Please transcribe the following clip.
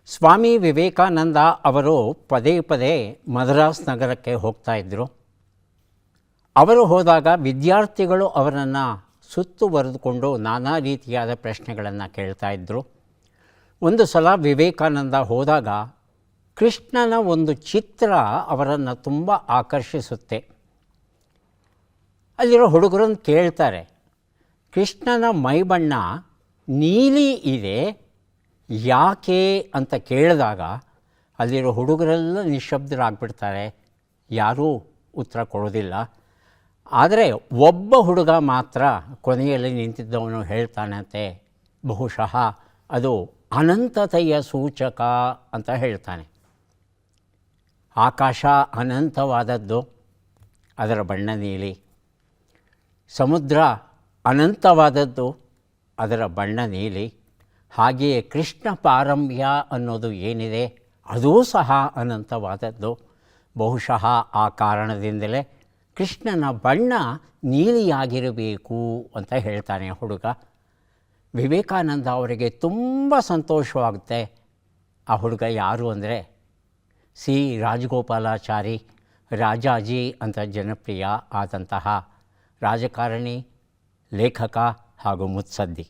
ಸ್ವಾಮಿ ವಿವೇಕಾನಂದ ಅವರು ಪದೇ ಪದೇ ಮದ್ರಾಸ್ ನಗರಕ್ಕೆ ಹೋಗ್ತಾ ಇದ್ದರು. ಅವರು ಹೋದಾಗ ವಿದ್ಯಾರ್ಥಿಗಳು ಅವರನ್ನು ಸುತ್ತುವರೆದುಕೊಂಡು ನಾನಾ ರೀತಿಯಾದ ಪ್ರಶ್ನೆಗಳನ್ನು ಕೇಳ್ತಾ ಇದ್ದರು. ಒಂದು ಸಲ ವಿವೇಕಾನಂದ ಹೋದಾಗ ಕೃಷ್ಣನ ಒಂದು ಚಿತ್ರ ಅವರನ್ನು ತುಂಬ ಆಕರ್ಷಿಸುತ್ತೆ. ಅಲ್ಲಿರೋ ಹುಡುಗರನ್ನು ಕೇಳ್ತಾರೆ, ಕೃಷ್ಣನ ಮೈಬಣ್ಣ ನೀಲಿ ಇದೆ, ಯಾಕೆ ಅಂತ ಕೇಳಿದಾಗ ಅಲ್ಲಿರೋ ಹುಡುಗರೆಲ್ಲ ನಿಶ್ಶಬ್ದರಾಗ್ಬಿಡ್ತಾರೆ, ಯಾರೂ ಉತ್ತರ ಕೊಡೋದಿಲ್ಲ. ಆದರೆ ಒಬ್ಬ ಹುಡುಗ ಮಾತ್ರ ಕೊನೆಯಲ್ಲಿ ನಿಂತಿದ್ದವನು ಹೇಳ್ತಾನಂತೆ, ಬಹುಶಃ ಅದು ಅನಂತತೆಯ ಸೂಚಕ ಅಂತ ಹೇಳ್ತಾನೆ. ಆಕಾಶ ಅನಂತವಾದದ್ದು, ಅದರ ಬಣ್ಣ ನೀಲಿ. ಸಮುದ್ರ ಅನಂತವಾದದ್ದು, ಅದರ ಬಣ್ಣ ನೀಲಿ. ಹಾಗೆಯೇ ಕೃಷ್ಣ ಪಾರಮ್ಯ ಅನ್ನೋದು ಏನಿದೆ ಅದೂ ಸಹ ಅನಂತವಾದದ್ದು. ಬಹುಶಃ ಆ ಕಾರಣದಿಂದಲೇ ಕೃಷ್ಣನ ಬಣ್ಣ ನೀಲಿಯಾಗಿರಬೇಕು ಅಂತ ಹೇಳ್ತಾನೆ ಹುಡುಗ. ವಿವೇಕಾನಂದ ಅವರಿಗೆ ತುಂಬ ಸಂತೋಷವಾಗುತ್ತೆ. ಆ ಹುಡುಗ ಯಾರು ಅಂದರೆ ಸಿ ರಾಜಗೋಪಾಲಾಚಾರಿ, ರಾಜಾಜಿ ಅಂತ ಜನಪ್ರಿಯ ಆದಂತಹ ರಾಜಕಾರಣಿ, ಲೇಖಕ ಹಾಗೂ ಮುತ್ಸದ್ದಿ.